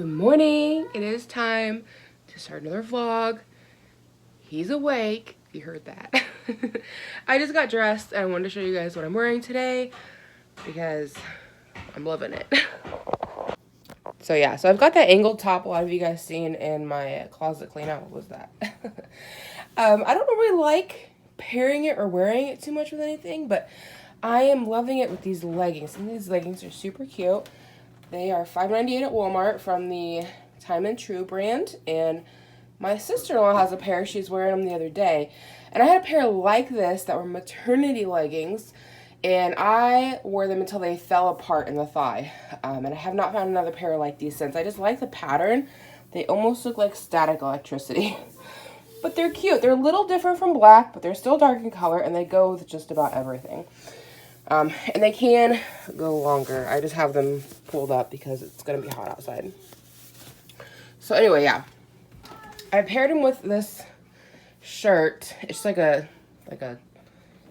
Good morning. It is time to start another vlog. He's awake. You heard that. I just got dressed and I wanted to show you guys what I'm wearing today because I'm loving it. So yeah, so I've got that angled top a lot of you guys seen in my closet clean out. What was that? I don't really like pairing it or wearing it too much with anything, but I am loving it with these leggings. Some of these leggings are super cute. They are $5.98 at Walmart from the Time and True brand, and my sister-in-law has a pair. She's wearing them the other day, and I had a pair like this that were maternity leggings, and I wore them until they fell apart in the thigh, and I have not found another pair like these since. I just like the pattern. They almost look like static electricity, but they're cute. They're a little different from black, but they're still dark in color, and they go with just about everything. And they can go longer. I just have them pulled up because it's going to be hot outside. So anyway, yeah. I paired them with this shirt. It's like a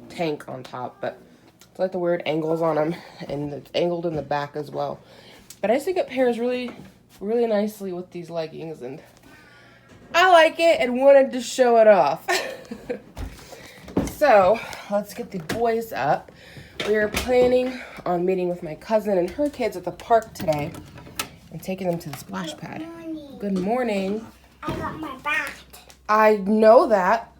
tank on top, but it's like the weird angles on them, and it's angled in the back as well. But I just think it pairs really, really nicely with these leggings, and I like it and wanted to show it off. So let's get the boys up. We are planning on meeting with my cousin and her kids at the park today and taking them to the splash pad. Good morning. I got my bat. I know that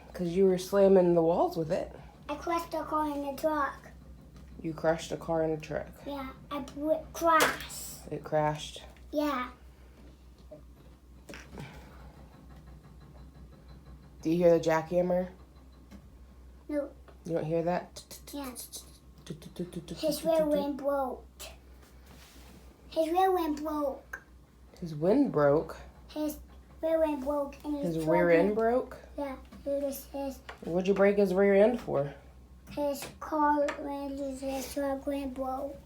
because you were slamming the walls with it. I crushed a car in the truck. You crushed a car in a truck. Yeah, I crashed. It crashed. Yeah. Do you hear the jackhammer? No. You don't hear that? Yeah. His rear wind broke. His rear wind broke. His wind broke? His rear wind broke. And his rear end broke? Yeah. It was his. What'd you break his rear end for? His car wind, his truck wind broke.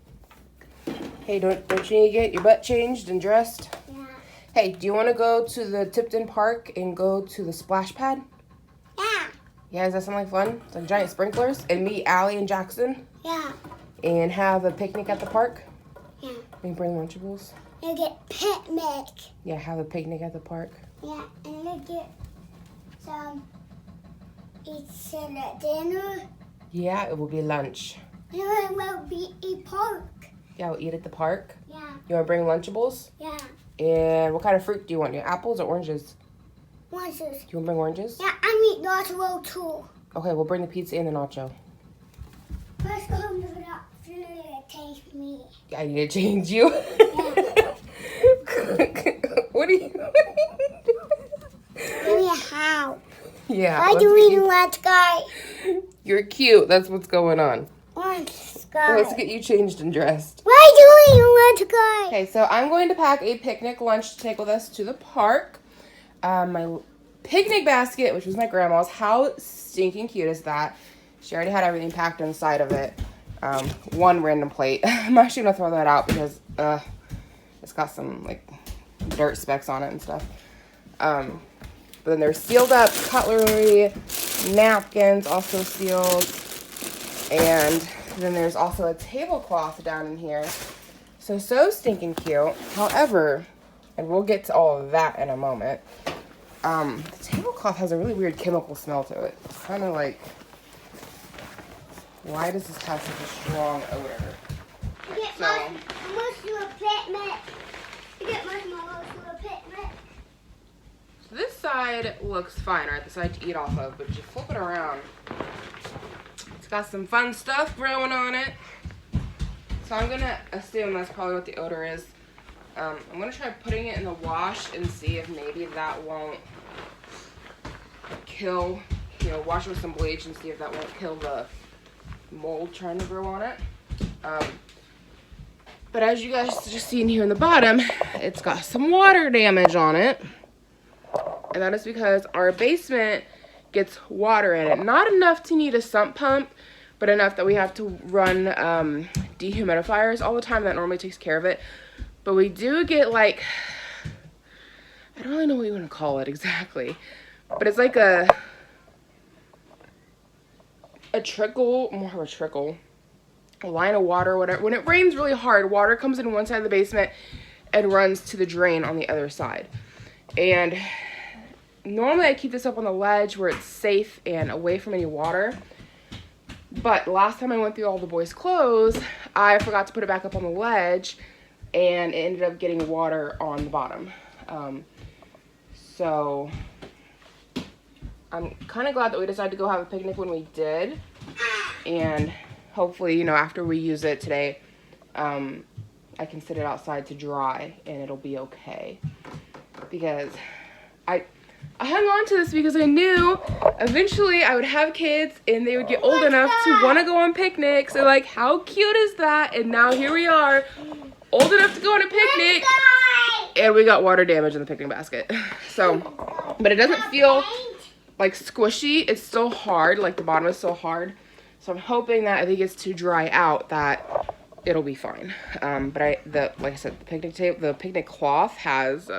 Hey, don't you need to get your butt changed and dressed? Yeah. Hey, do you want to go to the Tipton Park and go to the splash pad? Yeah. Yeah, does that sound like fun? It's like giant sprinklers. And meet Allie and Jackson? Yeah. And have a picnic at the park? Yeah. And bring Lunchables? You get picnic. Yeah, have a picnic at the park. Yeah, and you get some eat at dinner. Yeah, it will be lunch. And it will be a park. Yeah, we'll eat at the park. Yeah. You want to bring Lunchables? Yeah. And what kind of fruit do you want? You want apples or oranges? Oranges. You want to bring oranges? Yeah, I need nacho too. Okay, we'll bring the pizza and the nacho. First, go to the taste me. I need to change you. Yeah. What are you doing? Give me a how. Yeah. Why do we want sky? You're cute. That's what's going on. Orange sky. Let's get you changed and dressed. Why do we want sky? Okay, so I'm going to pack a picnic lunch to take with us to the park. My picnic basket, which was my grandma's. How stinking cute is that? She already had everything packed inside of it. One random plate. I'm actually going to throw that out because it's got some like dirt specks on it and stuff. But then there's sealed up cutlery, napkins also sealed, and then there's also a tablecloth down in here. So stinking cute. However, and we'll get to all of that in a moment, the tablecloth has a really weird chemical smell to it. It's kind of like, why does this have such a strong odor? Get marshmallows to a picnic. Get marshmallows to a picnic. So this side looks fine, right? The side to eat off of, but if you flip it around, it's got some fun stuff growing on it. So I'm gonna assume that's probably what the odor is. I'm gonna try putting it in the wash and see if maybe that won't kill, wash it with some bleach and see if that won't kill the mold trying to grow on it. But as you guys just seen here in the bottom, it's got some water damage on it. And that is because our basement gets water in it. Not enough to need a sump pump, but enough that we have to run dehumidifiers all the time. That normally takes care of it. But we do get like, I don't really know what you want to call it exactly, but it's like a trickle, more of a trickle, a line of water or whatever. When it rains really hard, water comes in one side of the basement and runs to the drain on the other side. And normally I keep this up on the ledge where it's safe and away from any water. But last time I went through all the boys' clothes, I forgot to put it back up on the ledge, and it ended up getting water on the bottom. So I'm kind of glad that we decided to go have a picnic when we did. And hopefully, you know, after we use it today, I can sit it outside to dry and it'll be okay. Because I hung on to this because I knew eventually I would have kids and they would get old enough to want to go on picnics. And like, how cute is that? And now here we are, old enough to go on a picnic, and we got water damage in the picnic basket. So, but it doesn't feel like squishy. It's still hard, like the bottom is still hard. So I'm hoping that if it gets to dry out that it'll be fine. But like I said, the picnic cloth has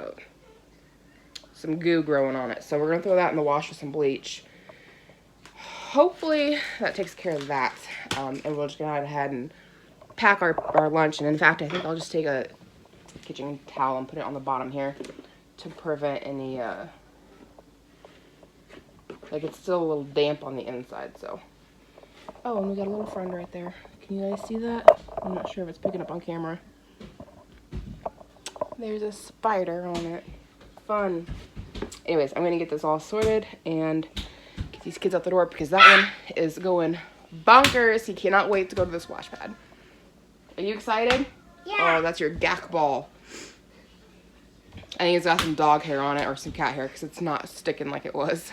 some goo growing on it. So we're gonna throw that in the wash with some bleach. Hopefully that takes care of that. And we'll just go ahead and pack our lunch. And in fact, I think I'll just take a kitchen towel and put it on the bottom here to prevent any, like it's still a little damp on the inside, so. Oh, and we got a little friend right there. Can you guys see that? I'm not sure if it's picking up on camera. There's a spider on it. Fun. Anyways, I'm gonna get this all sorted and get these kids out the door because that one is going bonkers. He cannot wait to go to the splash pad. Are you excited? Yeah. Oh, that's your gack ball. I think it's got some dog hair on it or some cat hair because it's not sticking like it was.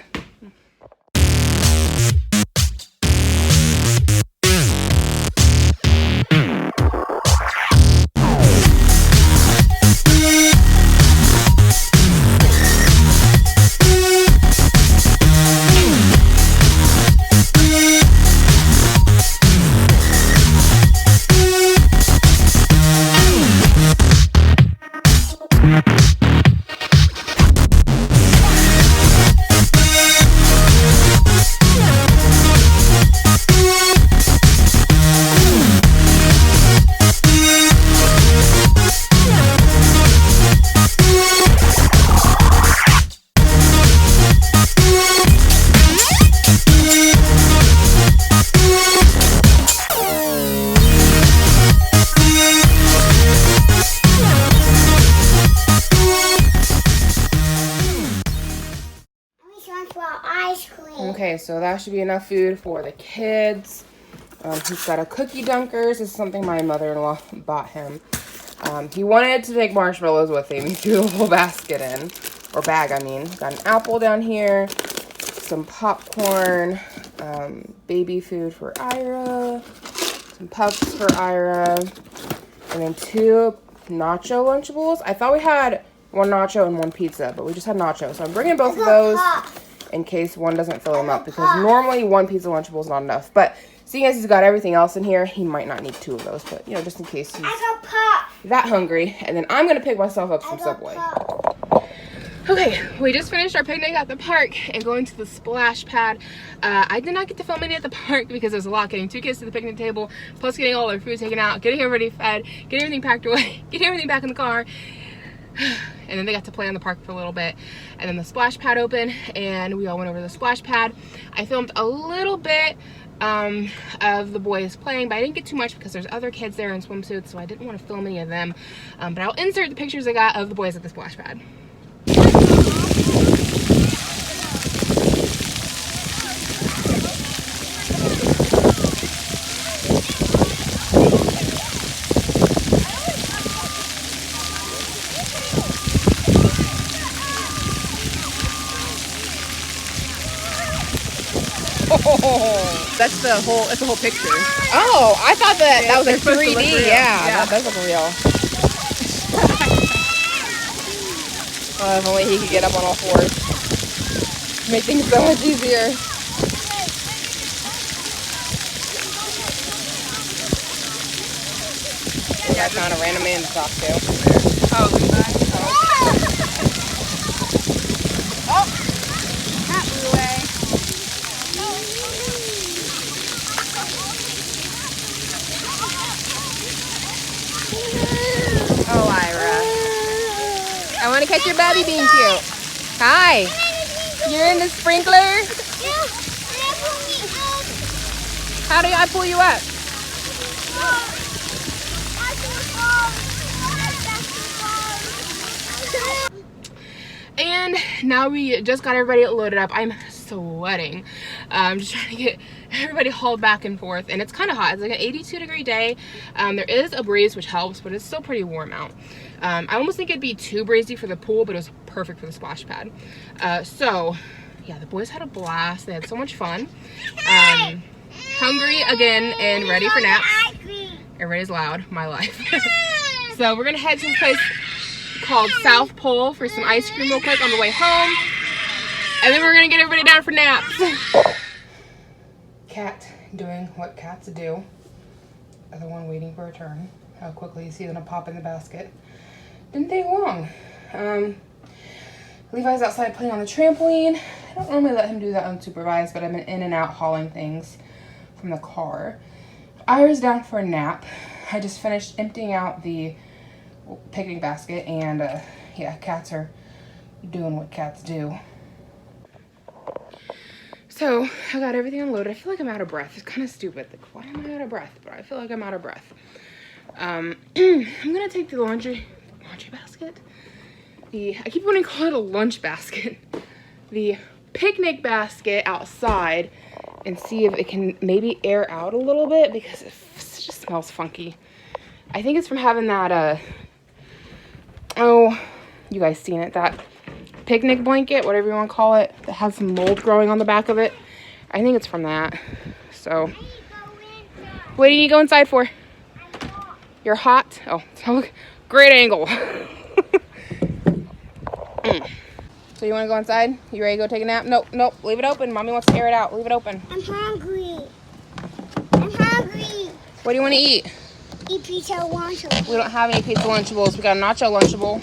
Okay, so that should be enough food for the kids. He's got a cookie dunkers. This is something my mother-in-law bought him. He wanted to take marshmallows with him. He threw the whole basket in, or bag, I mean. Got an apple down here, some popcorn, baby food for Ira, some puffs for Ira, and then 2 nacho Lunchables. I thought we had 1 nacho and 1 pizza, but we just had nacho. So I'm bringing both of those in case one doesn't fill him up, because normally 1 pizza Lunchable is not enough. But seeing as he's got everything else in here, he might not need 2 of those. But, you know, just in case he's that hungry. And then I'm going to pick myself up some Subway. Okay, we just finished our picnic at the park and going to the splash pad. I did not get to film any at the park because there's a lot. Getting 2 kids to the picnic table, plus getting all their food taken out, getting everybody fed, getting everything packed away, getting everything back in the car. And then they got to play on the park for a little bit. And then the splash pad opened and we all went over to the splash pad. I filmed a little bit of the boys playing, but I didn't get too much because there's other kids there in swimsuits, so I didn't want to film any of them. But I'll insert the pictures I got of the boys at the splash pad. That's the whole picture. Oh, I thought that was like 3D. Yeah, that does look real. Oh, if only he could get up on all 4s. Make things so much easier. I found a random man to talk to. Oh, Levi. Oh! Cat blew away. Oh, Ira. I want to catch your baby being cute. Hi. You're in the sprinkler? How do I pull you up? And now we just got everybody loaded up. I'm sweating. I'm just trying to get everybody hauled back and forth, and it's kind of hot. It's like an 82-degree day. There is a breeze, which helps, but it's still pretty warm out. I almost think it'd be too breezy for the pool, but it was perfect for the splash pad. So yeah, the boys had a blast. They had so much fun. Hungry again and ready for naps. Everybody's loud. My life. So we're gonna head to this place called South Pole for some ice cream real quick on the way home, and then we're gonna get everybody down for naps. Cat doing what cats do. Other one waiting for a turn. How quickly you see them pop in the basket. Didn't take long. Levi's outside playing on the trampoline. I don't normally let him do that unsupervised, but I've been in and out hauling things from the car. Ira's down for a nap. I just finished emptying out the picnic basket, and yeah, cats are doing what cats do. So I got everything unloaded. I feel like I'm out of breath. It's kind of stupid. Like, why am I out of breath? But I feel like I'm out of breath. I'm gonna take the laundry basket. I keep wanting to call it a lunch basket. The picnic basket outside, and see if it can maybe air out a little bit, because it just smells funky. I think it's from having that oh, you guys seen it, that picnic blanket, whatever you want to call it, that has some mold growing on the back of it. I think it's from that. So what do you go inside for? You're hot? Oh, great angle. So you want to go inside? You ready to go take a nap? Nope, nope, leave it open. Mommy wants to air it out. Leave it open. I'm hungry. I'm hungry. What do you want to eat? Eat pizza Lunchables. We don't have any pizza Lunchables. We got a nacho Lunchable.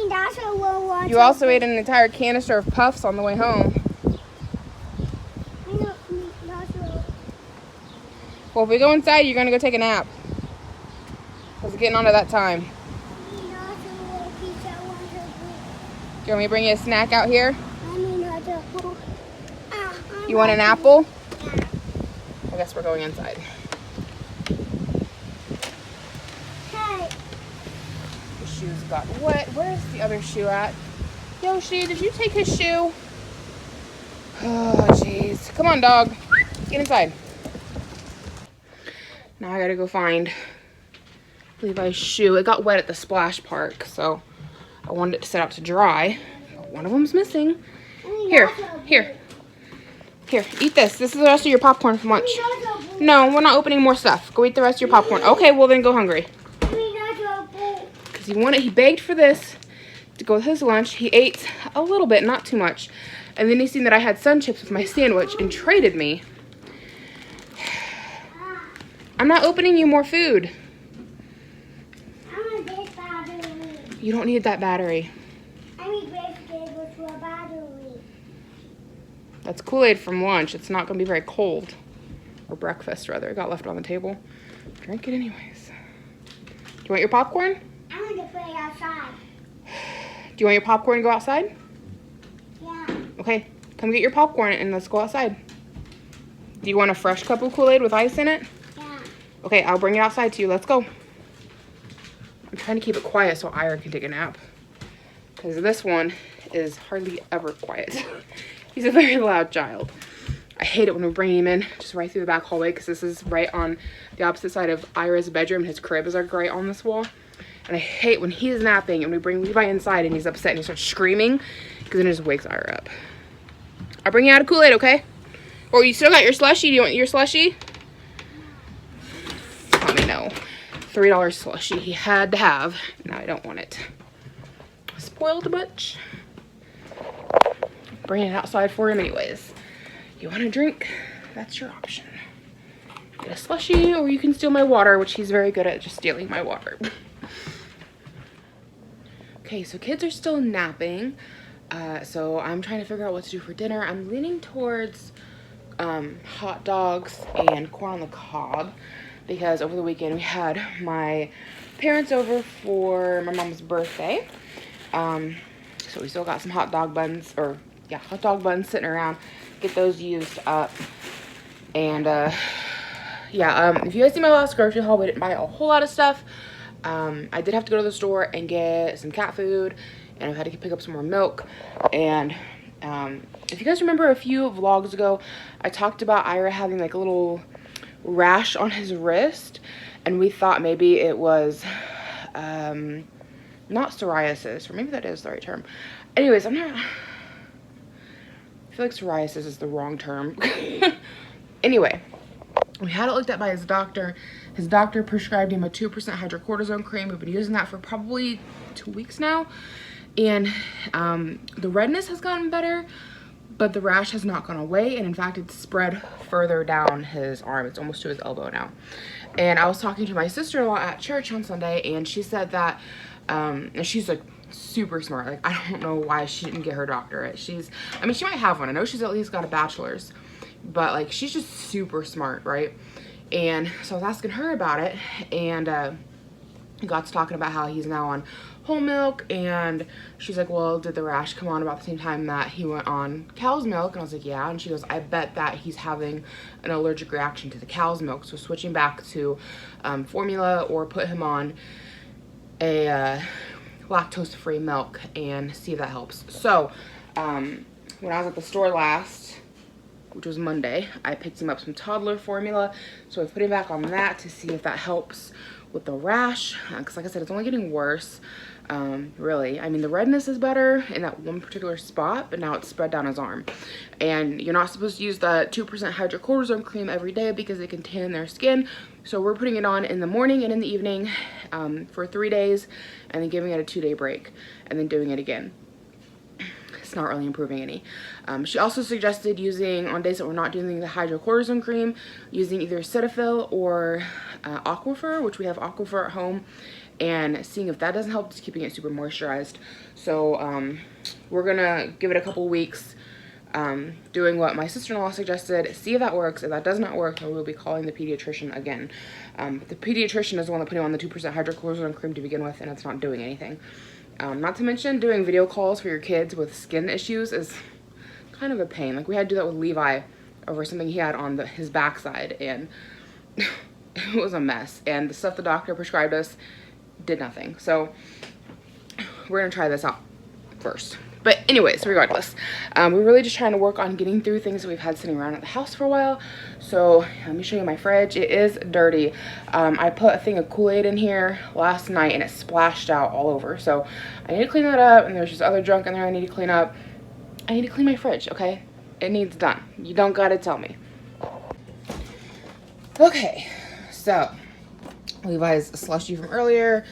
That's a Lunchable. You also ate an entire canister of Puffs on the way home. I don't eat nacho. Well, if we go inside, you're going to go take a nap. Because it's getting on to that time. Do you want me to bring you a snack out here? You want an apple? Yeah. I guess we're going inside. Hey. The shoes got wet. Where's the other shoe at? Yoshi, did you take his shoe? Oh, jeez. Come on, dog. Get inside. Now I gotta go find Levi's shoe. It got wet at the splash park, so I wanted it to set out to dry. One of them's missing. Here, eat this. This is the rest of your popcorn from lunch. No, we're not opening more stuff. Go eat the rest of your popcorn. Okay, well then go hungry. Because he begged for this to go with his lunch. He ate a little bit, not too much. And then he seen that I had sun chips with my sandwich and traded me. I'm not opening you more food. You don't need that battery. I need vegetables for a battery. That's Kool-Aid from lunch. It's not going to be very cold. Or breakfast, rather. It got left on the table. Drink it anyways. Do you want your popcorn? I want to play outside. Do you want your popcorn to go outside? Yeah. Okay, come get your popcorn and let's go outside. Do you want a fresh cup of Kool-Aid with ice in it? Yeah. Okay, I'll bring it outside to you. Let's go. I'm trying to keep it quiet so Ira can take a nap. Because this one is hardly ever quiet. He's a very loud child. I hate it when we bring him in just right through the back hallway, because this is right on the opposite side of Ira's bedroom. His crib is right on this wall. And I hate when he's napping and we bring Levi inside and he's upset and he starts screaming, because then it just wakes Ira up. I'll bring you out a Kool-Aid, okay? Or you still got your slushie? Do you want your slushie? Let me know. $3 slushie he had to have. Now I don't want it. Spoiled a bunch. Bringing it outside for him anyways. You want a drink? That's your option. Get a slushie, or you can steal my water, which he's very good at, just stealing my water. Okay, so kids are still napping. So I'm trying to figure out what to do for dinner. I'm leaning towards hot dogs and corn on the cob, because over the weekend we had my parents over for my mom's birthday. So we still got some hot dog buns, hot dog buns sitting around. Get those used up. And if you guys see my last grocery haul, we didn't buy a whole lot of stuff. I did have to go to the store and get some cat food, and I've had to pick up some more milk. And if you guys remember a few vlogs ago, I talked about Ira having like a little rash on his wrist, and we thought maybe it was not psoriasis, or maybe that is the right term. Anyways, I feel like psoriasis is the wrong term. Anyway, we had it looked at by his doctor. His doctor prescribed him a 2% hydrocortisone cream. We've been using that for probably 2 weeks now. And the redness has gotten better, but the rash has not gone away. And in fact, it's spread further down his arm. It's almost to his elbow now. And I was talking to my sister-in-law at church on Sunday, and she said that, and she's like super smart. Like, I don't know why she didn't get her doctorate. She might have one. I know she's at least got a bachelor's. But like, she's just super smart, right? And so I was asking her about it, and got to talking about how he's now on whole milk, and she's like, well, did the rash come on about the same time that he went on cow's milk? And I was like, yeah. And she goes, I bet that he's having an allergic reaction to the cow's milk, so switching back to formula, or put him on a lactose-free milk and see if that helps. So when I was at the store last, which was Monday, I picked him up some toddler formula, so I put him back on that to see if that helps with the rash, because like I said, it's only getting worse. Really, I mean, the redness is better in that one particular spot, but now it's spread down his arm. And you're not supposed to use the 2% hydrocortisone cream every day because it can tan their skin, so we're putting it on in the morning and in the evening for 3 days, and then giving it a 2-day break, and then doing it again. It's not really improving any. She also suggested using, on days that we're not doing the hydrocortisone cream, using either Cetaphil or Aquifer, which we have Aquifer at home, and seeing if that doesn't help, just keeping it super moisturized. So we're gonna give it a couple weeks, doing what my sister-in-law suggested, see if that works. If that does not work, then we'll be calling the pediatrician again. The pediatrician is the one that put him on the 2% hydrocortisone cream to begin with, and it's not doing anything. Not to mention, doing video calls for your kids with skin issues is kind of a pain. Like, we had to do that with Levi over something he had on his backside, and it was a mess. And the stuff the doctor prescribed us did nothing. So we're gonna try this out first. But anyways, regardless, we're really just trying to work on getting through things that we've had sitting around at the house for a while. So let me show you my fridge. It is dirty. I put a thing of Kool-Aid in here last night, and it splashed out all over. So I need to clean that up, and there's just other junk in there I need to clean up. I need to clean my fridge, okay? It needs done. You don't gotta tell me. Okay, so Levi's slushy from earlier.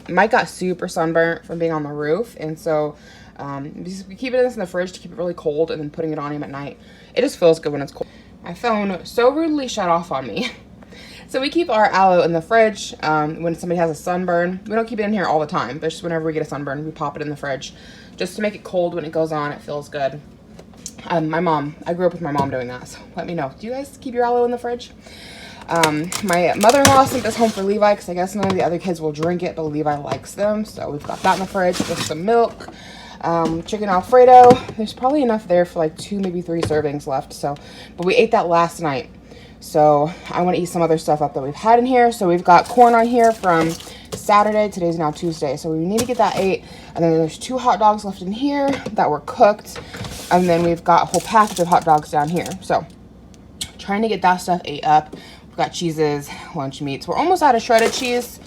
Mike got super sunburnt from being on the roof, and so we keep this in the fridge to keep it really cold, and then putting it on him at night. It just feels good when it's cold. My phone so rudely shut off on me. So we keep our aloe in the fridge when somebody has a sunburn. We don't keep it in here all the time, but just whenever we get a sunburn, we pop it in the fridge just to make it cold when it goes on. It feels good. I grew up with my mom doing that, so let me know. Do you guys keep your aloe in the fridge? My mother-in-law sent this home for Levi because I guess none of the other kids will drink it, but Levi likes them. So we've got that in the fridge with some milk. Chicken Alfredo. There's probably enough there for like 2, maybe 3 servings left. So, but we ate that last night. So I want to eat some other stuff up that we've had in here. So we've got corn on here from Saturday. Today's now Tuesday. So we need to get that ate. And then there's 2 hot dogs left in here that were cooked. And then we've got a whole package of hot dogs down here. So trying to get that stuff ate up. We've got cheeses, lunch meats. We're almost out of shredded cheese.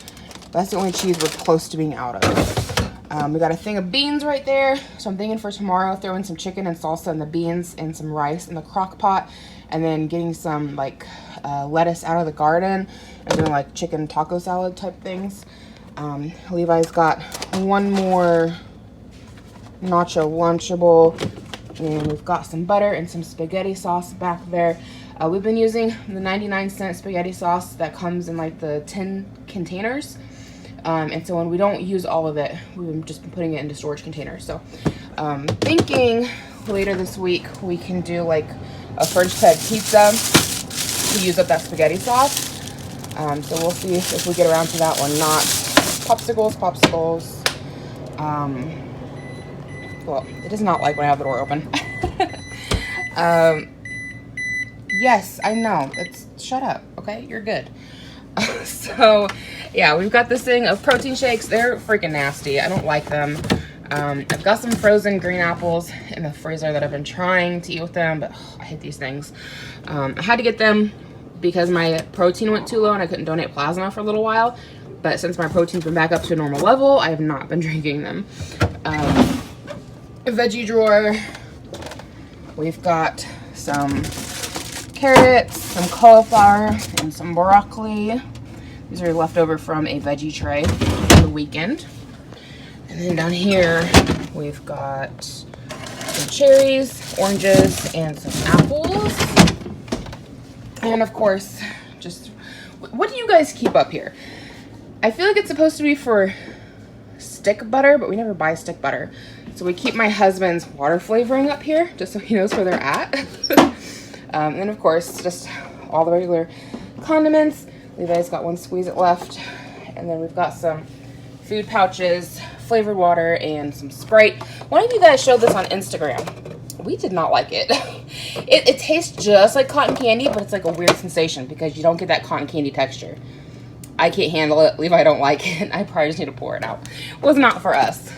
That's the only cheese we're close to being out of. We got a thing of beans right there. So I'm thinking for tomorrow, throwing some chicken and salsa in the beans and some rice in the crock pot. And then getting some like lettuce out of the garden and doing like chicken taco salad type things. Levi's got one more nacho Lunchable. And we've got some butter and some spaghetti sauce back there. We've been using the 99-cent spaghetti sauce that comes in like the tin containers. And so when we don't use all of it, we've just been putting it into storage containers. So thinking later this week we can do like a French fed pizza to use up that spaghetti sauce. So we'll see if we get around to that or not. Popsicles. Well, it does not like when I have the door open. Yes, I know. Shut up, okay? You're good. So, yeah, we've got this thing of protein shakes. They're freaking nasty. I don't like them. I've got some frozen green apples in the freezer that I've been trying to eat with them, but I hate these things. I had to get them because my protein went too low and I couldn't donate plasma for a little while. But since my protein's been back up to a normal level, I have not been drinking them. A veggie drawer. We've got some carrots, some cauliflower, and some broccoli. These are left over from a veggie tray from the weekend. And then down here, we've got some cherries, oranges, and some apples. And of course, just, what do you guys keep up here? I feel like it's supposed to be for stick butter, but we never buy stick butter. So we keep my husband's water flavoring up here, just so he knows where they're at. And then of course, just all the regular condiments. Levi's got one Squeeze It left. And then we've got some food pouches, flavored water, and some Sprite. One of you guys showed this on Instagram. We did not like it. It tastes just like cotton candy, but it's like a weird sensation because you don't get that cotton candy texture. I can't handle it. Levi don't like it. I probably just need to pour it out. Was not for us.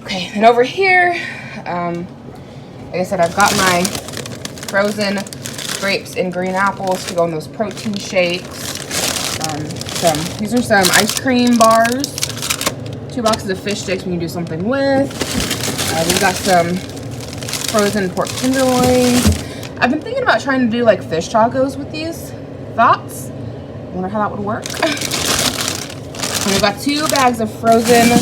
Okay, and over here, like I said, I've got my frozen grapes and green apples to go in those protein shakes. These are some ice cream bars. 2 boxes of fish sticks we can do something with. We've got some frozen pork tenderloins. I've been thinking about trying to do like fish tacos with these. Thoughts? I wonder how that would work. And we've got 2 bags of frozen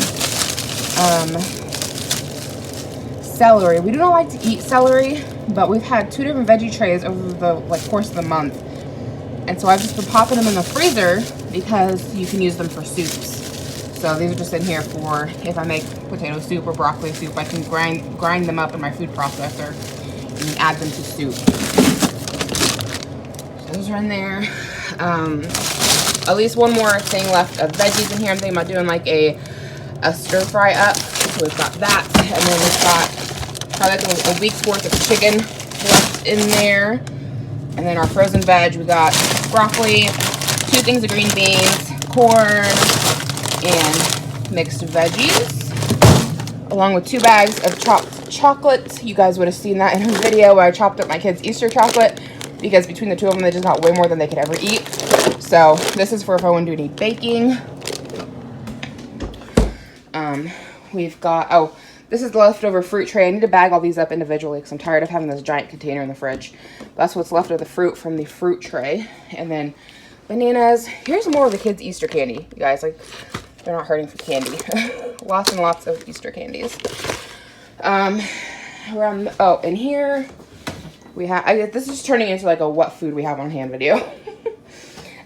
celery. We do not like to eat celery, but we've had 2 different veggie trays over the course of the month. And so I've just been popping them in the freezer because you can use them for soups. So these are just in here for if I make potato soup or broccoli soup, I can grind them up in my food processor and add them to soup. So those are in there. At least one more thing left of veggies in here. I'm thinking about doing like a stir fry up. So we've got that, and then we've got probably like a week's worth of chicken left in there. And then our frozen veg, we got broccoli, 2 things of green beans, corn, and mixed veggies, along with 2 bags of chopped chocolate. You guys would have seen that in a video where I chopped up my kids' Easter chocolate because between the 2 of them, they just got way more than they could ever eat. So this is for if I want to do any baking. We've got, oh, this is the leftover fruit tray. I need to bag all these up individually because I'm tired of having this giant container in the fridge. That's what's left of the fruit from the fruit tray. And then bananas. Here's more of the kids' Easter candy, you guys. Like, they're not hurting for candy. Lots and lots of Easter candies. Oh, and here we have, this is turning into like a what food we have on hand video.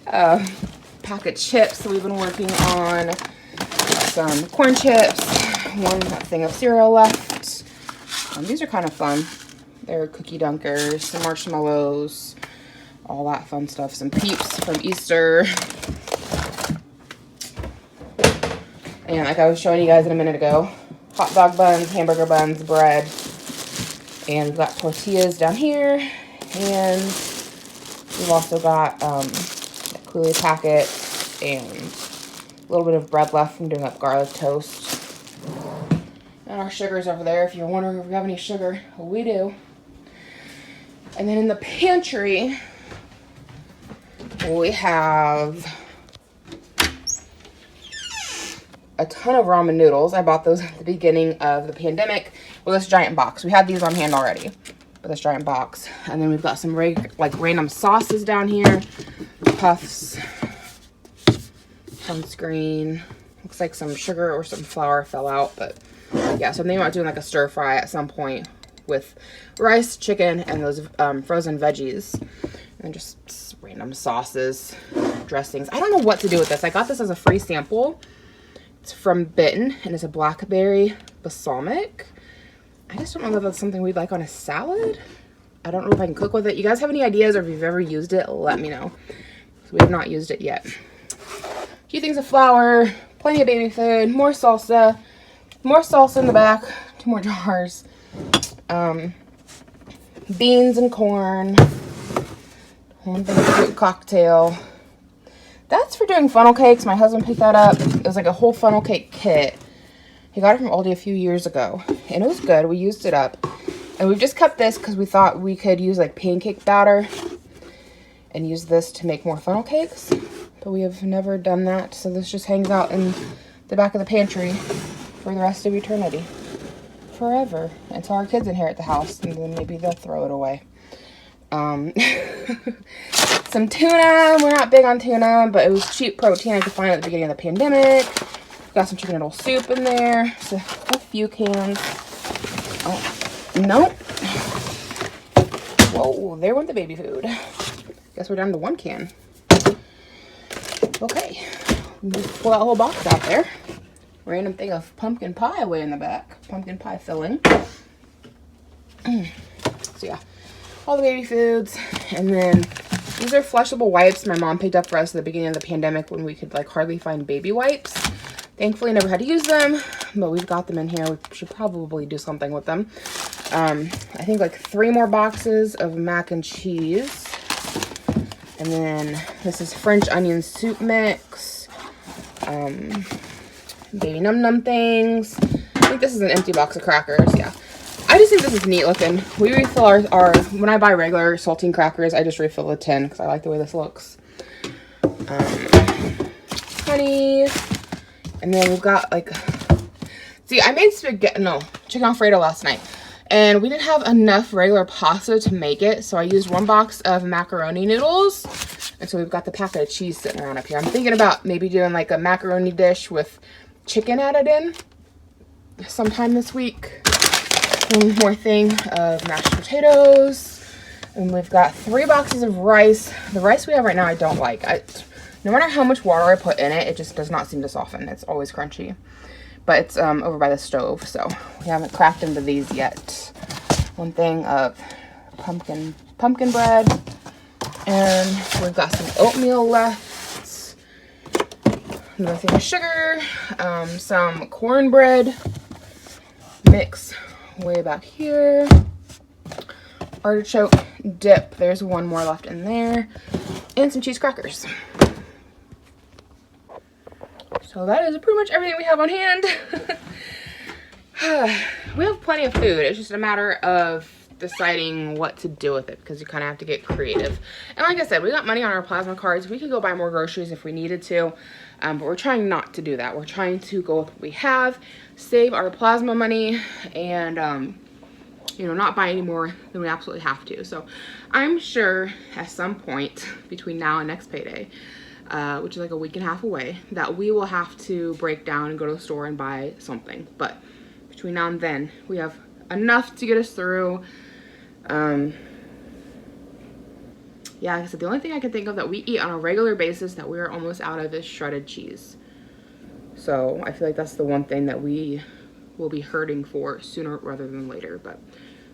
Pack of chips that we've been working on. Some corn chips. 1 thing of cereal left. These are kind of fun. They're cookie dunkers, some marshmallows, all that fun stuff. Some Peeps from Easter. And like I was showing you guys a minute ago, hot dog buns, hamburger buns, bread. And we've got tortillas down here. And we've also got a coulis packet and a little bit of bread left from doing up garlic toast. And our sugar's over there. If you're wondering if we have any sugar, we do. And then in the pantry, we have a ton of ramen noodles. I bought those at the beginning of the pandemic with this giant box. We had these on hand already, but this giant box. And then we've got some random sauces down here. Puffs, sunscreen. Looks like some sugar or some flour fell out, but yeah, so I'm thinking about doing like a stir fry at some point with rice, chicken, and those frozen veggies. And just random sauces, dressings. I don't know what to do with this. I got this as a free sample. It's from Bitten, and it's a blackberry balsamic. I just don't know if that's something we'd like on a salad. I don't know if I can cook with it. You guys have any ideas, or if you've ever used it, let me know. So we have not used it yet. few things of flour, plenty of baby food, more salsa in the back, 2 more jars, beans and corn, 1 thing of fruit cocktail. That's for doing funnel cakes. My husband picked that up. It was like a whole funnel cake kit. He got it from Aldi a few years ago, and it was good. We used it up. And we've just kept this because we thought we could use like pancake batter and use this to make more funnel cakes. But we have never done that, so this just hangs out in the back of the pantry for the rest of eternity. Forever. Until our kids inherit the house, and then maybe they'll throw it away. Some tuna. We're not big on tuna, but it was cheap protein I could find at the beginning of the pandemic. Got some chicken noodle soup in there. So a few cans. Oh, nope. Whoa, there went the baby food. Guess we're down to 1 can. Okay. Just pull that whole box out there. Random thing of pumpkin pie way in the back. Pumpkin pie filling. So yeah, all the baby foods. And then these are flushable wipes my mom picked up for us at the beginning of the pandemic when we could like hardly find baby wipes. Thankfully never had to use them, but we've got them in here. We should probably do something with them. I think like 3 more boxes of mac and cheese. And then this is French onion soup mix. Baby num num things. I think this is an empty box of crackers. Yeah. I just think this is neat looking. We refill our when I buy regular saltine crackers, I just refill the tin because I like the way this looks. Honey. And then we've got like, see, I made chicken Alfredo last night. And we didn't have enough regular pasta to make it. So I used 1 box of macaroni noodles. And so we've got the packet of cheese sitting around up here. I'm thinking about maybe doing like a macaroni dish with chicken added in sometime this week. 1 more thing of mashed potatoes. And we've got 3 boxes of rice. The rice we have right now I don't like. No matter how much water I put in it, it just does not seem to soften. It's always crunchy. But it's over by the stove, so we haven't cracked into these yet. 1 thing of pumpkin bread. And we've got some oatmeal left. Another thing of sugar. Some cornbread mix way back here. Artichoke dip. There's 1 more left in there. And some cheese crackers. So that is pretty much everything we have on hand. We have plenty of food. It's just a matter of deciding what to do with it because you kind of have to get creative. And like I said, we got money on our plasma cards. We could go buy more groceries if we needed to, but we're trying not to do that. We're trying to go with what we have, save our plasma money, and you know, not buy any more than we absolutely have to. So I'm sure at some point between now and next payday, which is like a week and a half away, that we will have to break down and go to the store and buy something. But between now and then, we have enough to get us through. Yeah, like I said, the only thing I can think of that we eat on a regular basis that we are almost out of is shredded cheese. So I feel like that's the one thing that we will be hurting for sooner rather than later. But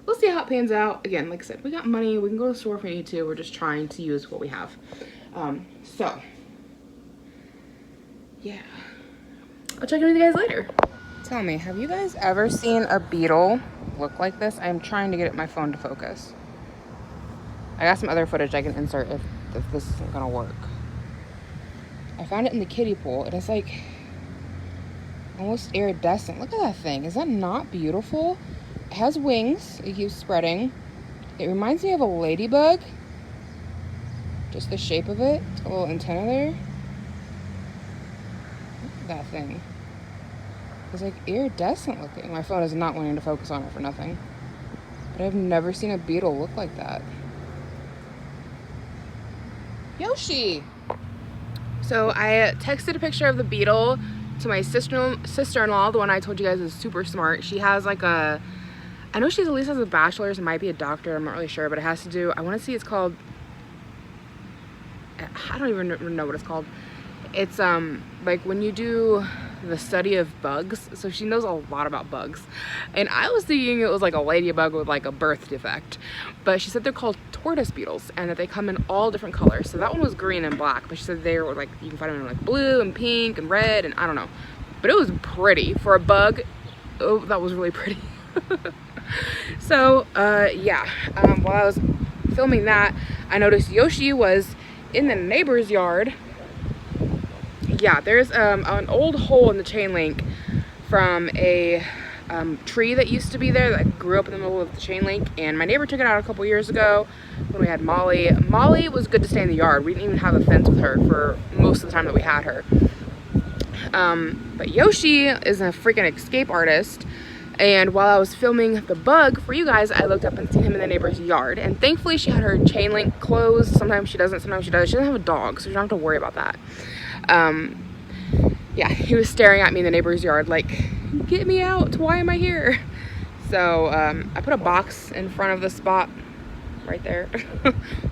we'll see how it pans out. Again, like I said, we got money. We can go to the store if we need to. We're just trying to use what we have. So yeah, I'll check in with you guys later. Tell me, have you guys ever seen a beetle look like this? I'm trying to get my phone to focus. I got some other footage I can insert if this isn't gonna work. I found it in the kiddie pool. It is like almost iridescent. Look at that thing. Is that not beautiful? It has wings. It keeps spreading. It reminds me of a ladybug. Just the shape of it. It's got a little antenna there. Look at that thing. It's like iridescent looking. My phone is not wanting to focus on it for nothing. But I've never seen a beetle look like that. Yoshi! So I texted a picture of the beetle to my sister-in-law, the one I told you guys is super smart. She has like a, I know she's at least has a bachelor's, it might be a doctorate, I'm not really sure, but it has to do, I want to see, it's called, I don't even know what it's called. It's like when you do the study of bugs, so she knows a lot about bugs. And I was thinking it was like a ladybug with like a birth defect, but she said they're called tortoise beetles and that they come in all different colors. So that one was green and black, but she said they were like, you can find them in like blue and pink and red and I don't know, but it was pretty for a bug. Oh, that was really pretty. So yeah, while I was filming that, I noticed Yoshi was in the neighbor's yard. Yeah, there's an old hole in the chain link from a tree that used to be there that grew up in the middle of the chain link, and my neighbor took it out a couple years ago when we had Molly. Molly was good to stay in the yard. We didn't even have a fence with her for most of the time that we had her. But Yoshi is a freaking escape artist, and while I was filming the bug for you guys, I looked up and seen him in the neighbor's yard, and thankfully she had her chain link closed. Sometimes she doesn't, sometimes she does. She doesn't have a dog, so you don't have to worry about that. Yeah, he was staring at me in the neighbor's yard like, get me out, why am I here? So I put a box in front of the spot right there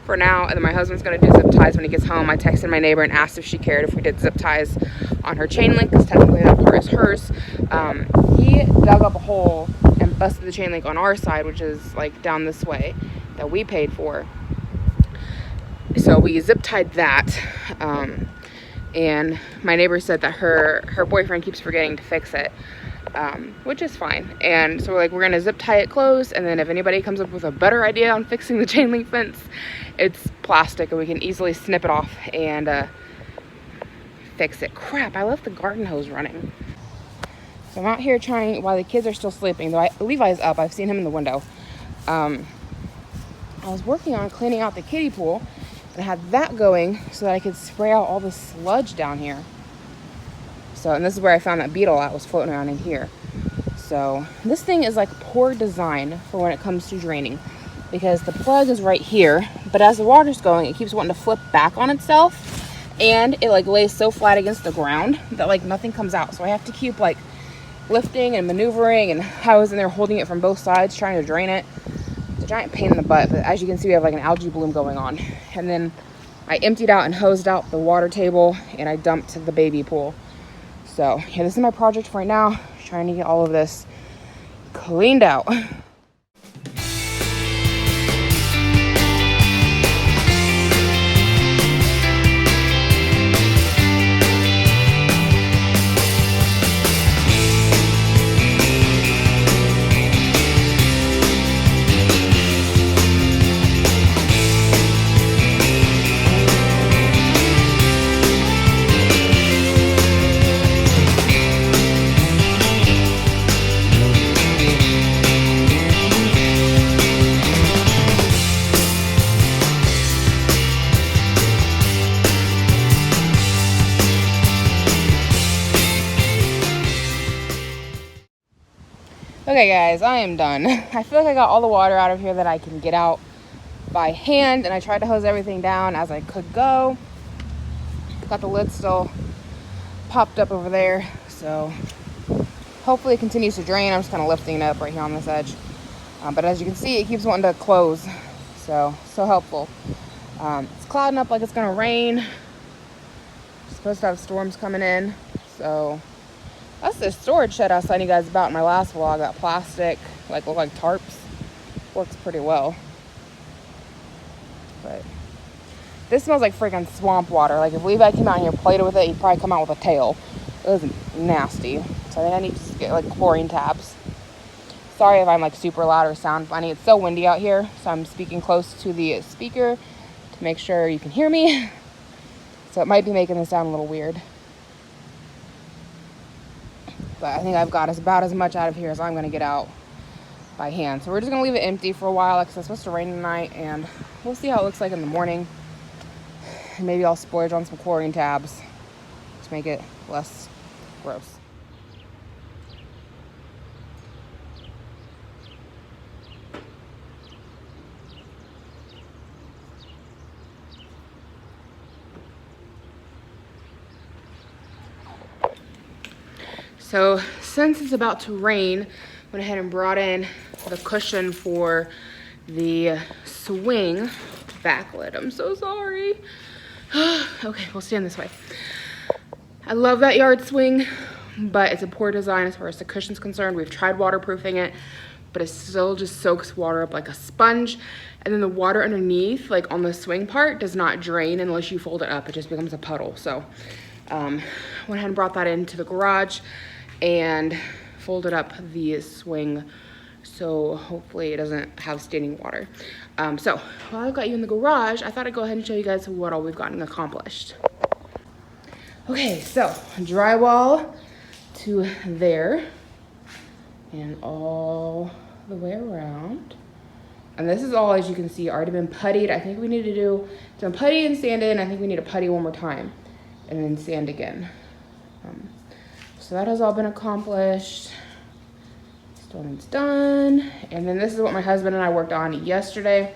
for now, and then my husband's gonna do zip ties when he gets home. I texted my neighbor and asked if she cared if we did zip ties on her chain link, because technically that part is hers. He dug up a hole and busted the chain link on our side, which is like down this way, that we paid for. So we zip tied that. And my neighbor said that her boyfriend keeps forgetting to fix it, which is fine. And so we're like, we're gonna zip tie it closed, and then if anybody comes up with a better idea on fixing the chain link fence, it's plastic and we can easily snip it off and fix it. Crap, I left the garden hose running. So I'm out here trying, while the kids are still sleeping, though Levi's up, I've seen him in the window. I was working on cleaning out the kiddie pool, and I had that going so that I could spray out all the sludge down here. So, and this is where I found that beetle that was floating around in here. So this thing is like poor design for when it comes to draining, because the plug is right here, but as the water's going, it keeps wanting to flip back on itself, and it like lays so flat against the ground that like nothing comes out. So I have to keep like lifting and maneuvering, and I was in there holding it from both sides trying to drain it. It's a giant pain in the butt, but as you can see, we have like an algae bloom going on. And then I emptied out and hosed out the water table, and I dumped the baby pool. So yeah, this is my project for right now, trying to get all of this cleaned out. Okay guys, I am done. I feel like I got all the water out of here that I can get out by hand, and I tried to hose everything down as I could go. Got the lid still popped up over there, so hopefully it continues to drain. I'm just kind of lifting it up right here on this edge. But as you can see, it keeps wanting to close, so helpful. It's clouding up like it's gonna rain. It's supposed to have storms coming in, so that's the storage shed I was telling you guys about in my last vlog. That plastic, like, look like tarps. Works pretty well. But this smells like freaking swamp water. Like, if Levi came out here and played with it, he'd probably come out with a tail. It was nasty. So I think I need to get, like, chlorine tabs. Sorry if I'm, like, super loud or sound funny. It's so windy out here, so I'm speaking close to the speaker to make sure you can hear me. So it might be making this sound a little weird. But I think I've got about as much out of here as I'm going to get out by hand. So we're just going to leave it empty for a while, because it's supposed to rain tonight, and we'll see how it looks like in the morning. And maybe I'll splurge on some chlorine tabs to make it less gross. So since it's about to rain, I went ahead and brought in the cushion for the swing backlit. I'm so sorry. Okay, we'll stand this way. I love that yard swing, but it's a poor design as far as the cushion's concerned. We've tried waterproofing it, but it still just soaks water up like a sponge. And then the water underneath, like on the swing part, does not drain unless you fold it up. It just becomes a puddle. So went ahead and brought that into the garage and folded up the swing so hopefully it doesn't have standing water. So while I've got you in the garage, I thought I'd go ahead and show you guys what all we've gotten accomplished. Okay, so drywall to there and all the way around. And this is all, as you can see, already been puttied. I think we need to do some putty and sand in. I think we need to putty one more time and then sand again. So that has all been accomplished. Stone's done. And then this is what my husband and I worked on yesterday,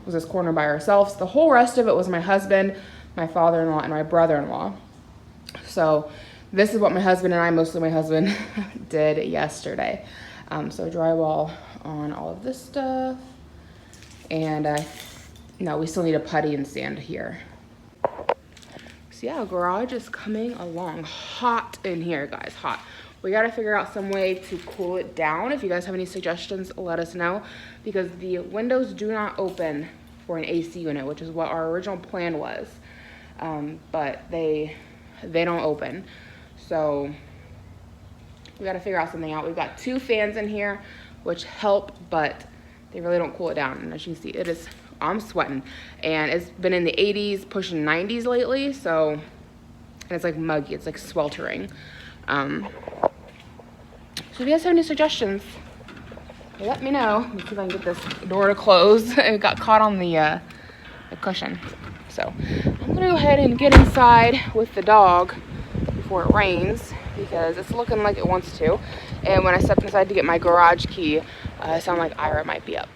was this corner by ourselves. The whole rest of it was my husband, my father-in-law, and my brother-in-law. So this is what my husband and I, mostly my husband, did yesterday. So drywall on all of this stuff. And no, we still need a putty and sand here. So yeah, garage is coming along. Hot in here, guys, hot. We gotta figure out some way to cool it down. If you guys have any suggestions, let us know, because the windows do not open for an AC unit, which is what our original plan was. But they don't open. So we gotta figure out something out. We've got 2 fans in here, which help, but they really don't cool it down. And as you can see, it is, I'm sweating. And it's been in the 80s, pushing 90s lately, so, and it's like muggy, it's like sweltering. So if you guys have any suggestions, let me know. Let me see if I can get this door to close. It got caught on the cushion. So I'm gonna go ahead and get inside with the dog before it rains, because it's looking like it wants to. And when I stepped inside to get my garage key, it sounded like Ira might be up.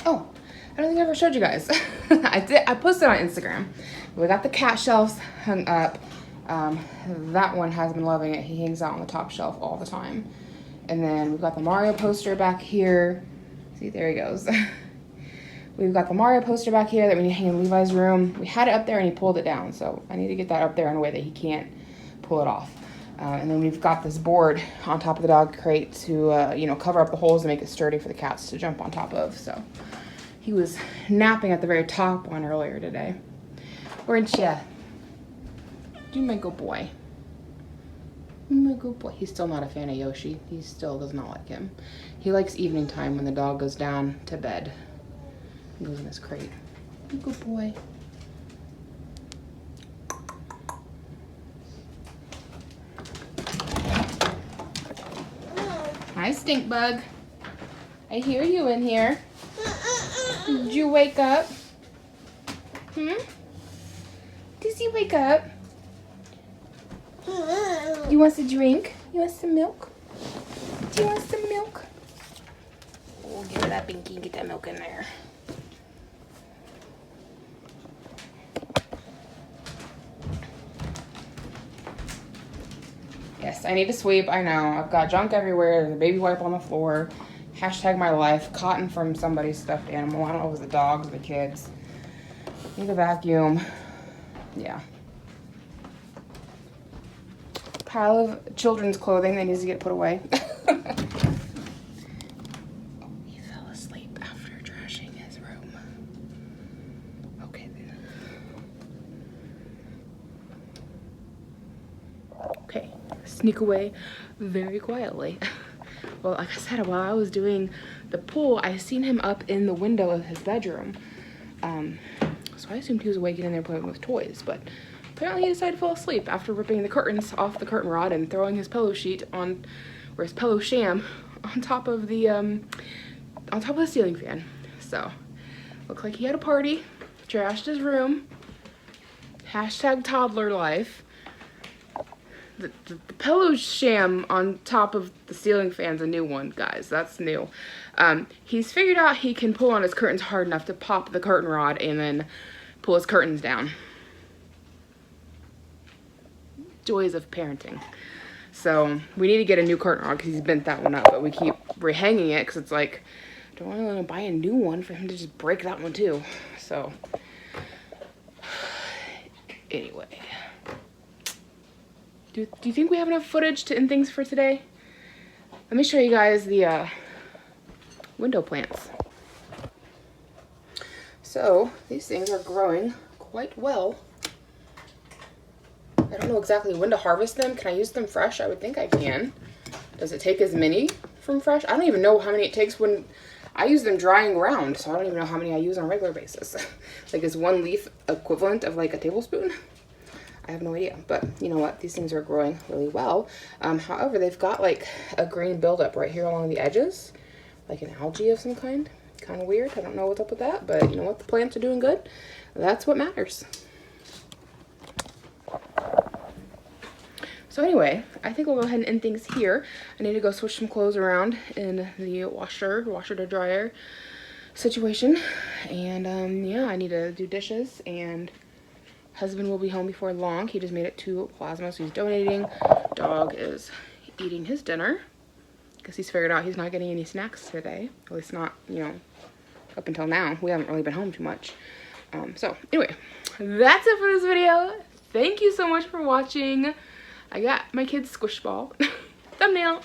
Oh, I don't think I ever showed you guys. I posted on Instagram. We got the cat shelves hung up. That one has been loving it. He hangs out on the top shelf all the time. And then we've got the Mario poster back here. See, there he goes. We've got the Mario poster back here that we need to hang in Levi's room. We had it up there and he pulled it down, so I need to get that up there in a way that he can't pull it off. And then we've got this board on top of the dog crate to, you know, cover up the holes and make it sturdy for the cats to jump on top of. So he was napping at the very top one earlier today. Weren't ya? You my good boy. You my good boy. He's still not a fan of Yoshi. He still does not like him. He likes evening time when the dog goes down to bed. He goes in his crate. You good boy. Hi, stink bug. I hear you in here. Did you wake up? Did you wake up? You want some drink? You want some milk? Do you want some milk? Oh, give her that binky and get that milk in there. Yes, I need to sweep. I know. I've got junk everywhere. There's a baby wipe on the floor. Hashtag my life. Cotton from somebody's stuffed animal. I don't know if it was the dogs or the kids. Need a vacuum. Yeah. Pile of children's clothing that needs to get put away. Oh, he fell asleep after trashing his room. Okay then. Okay, sneak away very quietly. Well, like I said, while I was doing the pool, I seen him up in the window of his bedroom. So I assumed he was awake and in there playing with toys, but apparently he decided to fall asleep after ripping the curtains off the curtain rod and throwing his pillow sheet on, or his pillow sham, on top of the ceiling fan. So, looks like he had a party, trashed his room, hashtag toddler life. the pillow sham on top of the ceiling fan's a new one, guys. That's new. He's figured out he can pull on his curtains hard enough to pop the curtain rod and then pull his curtains down. Joys of parenting. So we need to get a new curtain rod because he's bent that one up, but we keep rehanging it because it's like, I don't want to buy a new one for him to just break that one too. So anyway, do you think we have enough footage to end things for today? Let me show you guys the window plants. So these things are growing quite well. I don't know exactly when to harvest them. Can I use them fresh? I would think I can. Does it take as many from fresh? I don't even know how many it takes when I use them drying round, so I don't even know how many I use on a regular basis. Like, is one leaf equivalent of like a tablespoon? I have no idea, but you know what? These things are growing really well. However, they've got like a green buildup right here along the edges, like an algae of some kind. Kind of weird. I don't know what's up with that, but you know what? The plants are doing good. That's what matters. So anyway, I think we'll go ahead and end things here. I need to go switch some clothes around in the washer to dryer situation. And yeah, I need to do dishes, and husband will be home before long. He just made it to plasma, so he's donating. Dog is eating his dinner because he's figured out he's not getting any snacks today. At least not, you know, up until now. We haven't really been home too much. So anyway, that's it for this video. Thank you so much for watching. I got my kid's squish ball. Thumbnail.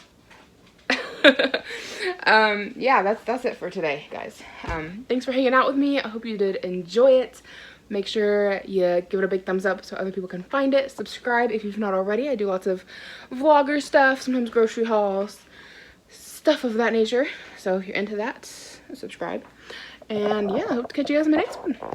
Yeah, that's it for today, guys. Thanks for hanging out with me. I hope you did enjoy it. Make sure you give it a big thumbs up so other people can find it. Subscribe if you've not already. I do lots of vlogger stuff, sometimes grocery hauls, stuff of that nature. So if you're into that, subscribe. And yeah, I hope to catch you guys in my next one.